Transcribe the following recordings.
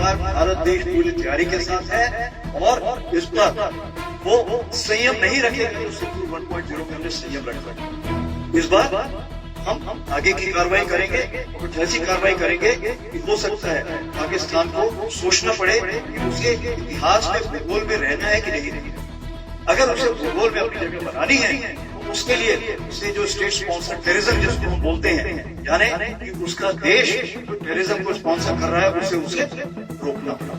विभाग भारत देश पूरी तैयारी के साथ है और इस पर वो संयम नहीं रखेगा जो सिंदूर 1.0 में हमने संयम रखा। इस बार हम आगे की कार्रवाई करेंगे और ऐसी कार्रवाई करेंगे कि हो सकता है पाकिस्तान को सोचना पड़े कि उसे इतिहास में भूगोल में रहना है कि नहीं। अगर उसे भूगोल में अपनी जगह बनानी है तो उसके लिए उसे जो स्टेट स्पॉन्सर टेररिज्म जिसको हम बोलते हैं, यानी कि उसका देश जो टेररिज्म को स्पॉन्सर कर रहा है उसे रोकना पड़ा।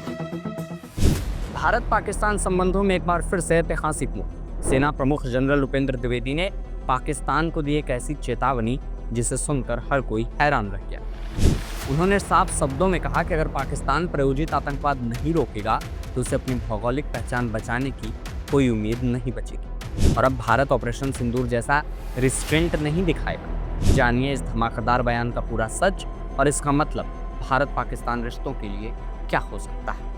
भारत पाकिस्तान संबंधों में एक बार फिर से ऐतिहासिक मोड़। सेना प्रमुख जनरल उपेंद्र द्विवेदी ने पाकिस्तान को दी एक ऐसी चेतावनी जिसे सुनकर हर कोई हैरान रह गया। उन्होंने साफ शब्दों में कहा कि अगर पाकिस्तान प्रायोजित आतंकवाद नहीं रोकेगा तो उसे अपनी भौगोलिक पहचान बचाने की कोई उम्मीद नहीं बचेगी। और अब भारत ऑपरेशन सिंदूर जैसा रिस्ट्रेंट नहीं दिखाएगा। जानिए इस धमाकेदार बयान का पूरा सच और इसका मतलब भारत पाकिस्तान रिश्तों के लिए क्या हो सकता है।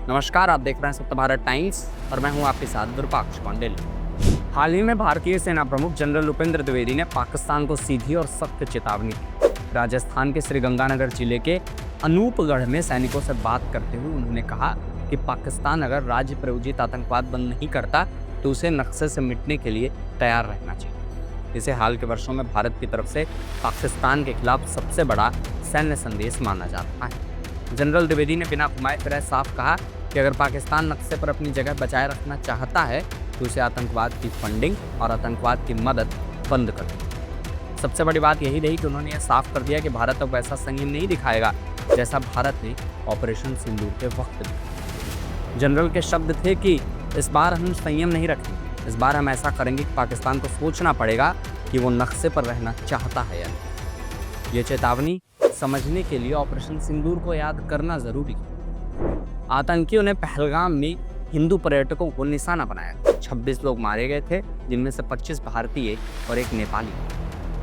नमस्कार, आप देख रहे हैं सत्य भारत टाइम्स और मैं हूं आपके साथ विरूपाक्ष कौंडिल्य। हाल ही में भारतीय सेना प्रमुख जनरल उपेंद्र द्विवेदी ने पाकिस्तान को सीधी और सख्त चेतावनी दी। राजस्थान के श्रीगंगानगर जिले के अनूपगढ़ में सैनिकों से बात करते हुए उन्होंने कहा कि पाकिस्तान अगर राज्य प्रायोजित आतंकवाद बंद नहीं करता तो उसे नक्शे से मिटने के लिए तैयार रहना चाहिए। इसे हाल के वर्षों में भारत की तरफ से पाकिस्तान के खिलाफ सबसे बड़ा सैन्य संदेश माना जाता है। जनरल द्विवेदी ने बिना घुमाए फिराए साफ कहा कि अगर पाकिस्तान नक्शे पर अपनी जगह बचाए रखना चाहता है तो उसे आतंकवाद की फंडिंग और आतंकवाद की मदद बंद कर दे। सबसे बड़ी बात यही रही कि उन्होंने यह साफ कर दिया कि भारत अब वैसा संयम नहीं दिखाएगा जैसा भारत ने ऑपरेशन सिंदूर के वक्त दिखाया। जनरल के शब्द थे कि इस बार हम संयम नहीं रखेंगे, इस बार हम ऐसा करेंगे कि पाकिस्तान को सोचना पड़ेगा कि वो नक्शे पर रहना चाहता है या नहीं। ये चेतावनी समझने के लिए ऑपरेशन सिंदूर को याद करना जरूरी है। आतंकियों ने पहलगाम में हिंदू पर्यटकों को निशाना बनाया। 26 लोग मारे गए थे, जिनमें से 25 भारतीय और एक नेपाली।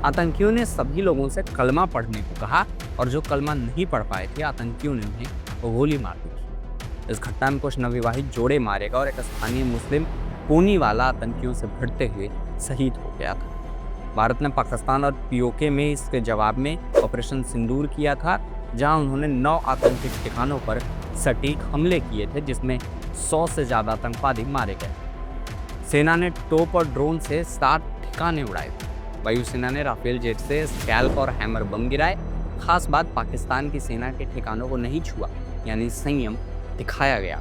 आतंकियों ने सभी लोगों से कलमा पढ़ने को कहा और जो कलमा नहीं पढ़ पाए थे आतंकियों ने उन्हें गोली मार दी। इस घटना में कुछ नवविवाहित जोड़े मारे गए और एक स्थानीय मुस्लिम पूनी वाला आतंकियों से भिड़ते हुए शहीद हो गया था। भारत ने पाकिस्तान और पीओके में इसके जवाब में ऑपरेशन सिंदूर किया था, जहां उन्होंने 9 आतंकी ठिकानों पर सटीक हमले किए थे, जिसमें 100 से ज़्यादा आतंकवादी मारे गए। सेना ने तोप और ड्रोन से 7 ठिकाने उड़ाए थे। वायुसेना ने राफेल जेट से स्कैल्प और हैमर बम गिराए। खास बात, पाकिस्तान की सेना के ठिकानों को नहीं छुआ, यानी संयम दिखाया गया।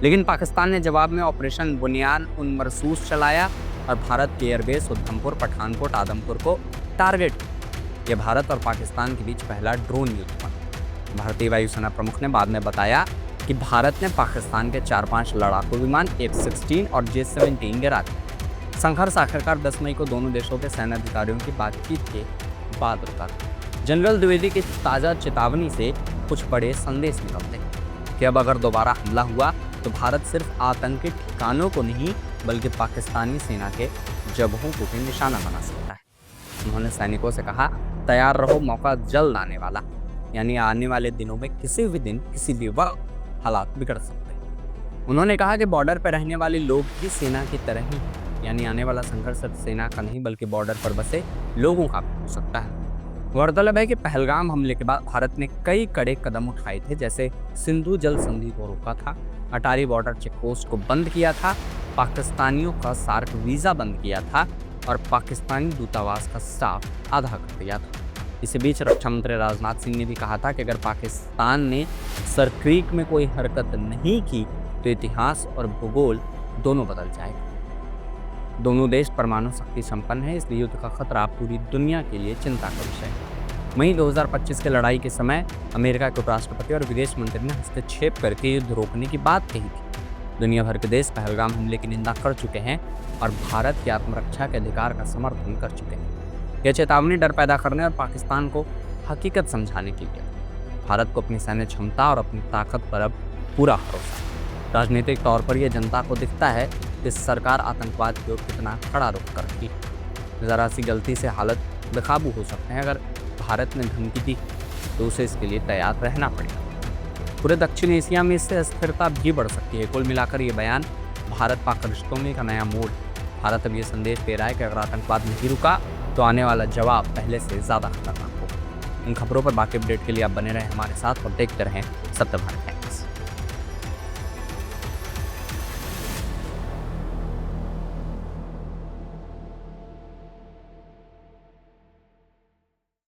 लेकिन पाकिस्तान ने जवाब में ऑपरेशन बुनियान उन मरसूस चलाया और भारत के एयरबेस उधमपुर, पठानकोट, आदमपुर को टारगेट किया। यह भारत और पाकिस्तान के बीच पहला ड्रोन युद्ध था। भारतीय वायुसेना प्रमुख ने बाद में बताया कि भारत ने पाकिस्तान के 4-5 लड़ाकू विमान F-16 और J-17 गिरा दिए। संघर्ष आखिरकार 10 मई को दोनों देशों के सैन्य अधिकारियों की बातचीत के बाद रुका। जनरल द्विवेदी की ताज़ा चेतावनी से कुछ बड़े संदेश निकलते हैं कि अब अगर दोबारा हमला हुआ तो भारत सिर्फ आतंकी ठिकानों को नहीं बल्कि पाकिस्तानी सेना के जगहों को भी निशाना बना सकता है। उन्होंने सैनिकों से कहा, तैयार रहो, मौका जल्द आने वाला, यानी आने वाले दिनों में किसी भी दिन किसी भी वक्त हालात बिगड़ सकते हैं। उन्होंने कहा कि बॉर्डर पर रहने वाले लोग भी सेना की तरह ही, यानी आने वाला संघर्ष सिर्फ सेना का नहीं बल्कि बॉर्डर पर बसे लोगों का भी हो सकता है। गौरतलब है कि पहलगाम हमले के बाद भारत ने कई कड़े कदम उठाए थे, जैसे सिंधु जल संधि को रोका था, अटारी बॉर्डर चेकपोस्ट को बंद किया था, पाकिस्तानियों का सार्क वीज़ा बंद किया था और पाकिस्तानी दूतावास का स्टाफ आधा कर दिया था। इसी बीच रक्षा मंत्री राजनाथ सिंह ने भी कहा था कि अगर पाकिस्तान ने सरक्रीक में कोई हरकत नहीं की तो इतिहास और भूगोल दोनों बदल जाएगा। दोनों देश परमाणु शक्ति संपन्न है, इसलिए युद्ध का खतरा पूरी दुनिया के लिए चिंता का विषय है। मई 2025 के लड़ाई के समय अमेरिका के उपराष्ट्रपति और विदेश मंत्री ने हस्तक्षेप करके युद्ध रोकने की बात कही थी। दुनिया भर के देश पहलगाम हमले की निंदा कर चुके हैं और भारत की आत्मरक्षा के अधिकार का समर्थन कर चुके हैं। यह चेतावनी डर पैदा करने और पाकिस्तान को हकीकत समझाने के लिए। भारत को अपनी सैन्य क्षमता और अपनी ताकत पर अब पूरा भरोसा है। राजनीतिक तौर पर यह जनता को दिखता है कि सरकार आतंकवाद की ओर कितना खड़ा रुख कर रही है। ज़रा सी गलती से हालत बेकाबू हो सकते हैं। अगर भारत ने धमकी दी तो उसे इसके लिए तैयार रहना पड़ेगा। पूरे दक्षिण एशिया में इससे अस्थिरता भी बढ़ सकती है। कुल मिलाकर ये बयान भारत पाक रिश्तों में एक नया मोड़। भारत अब ये संदेश दे रहा है कि अगर आतंकवाद नहीं रुका तो आने वाला जवाब पहले से ज़्यादा खतरनाक होगा। इन खबरों पर बाकी अपडेट के लिए आप बने रहें हमारे साथ और देखते रहें सत्य भारत।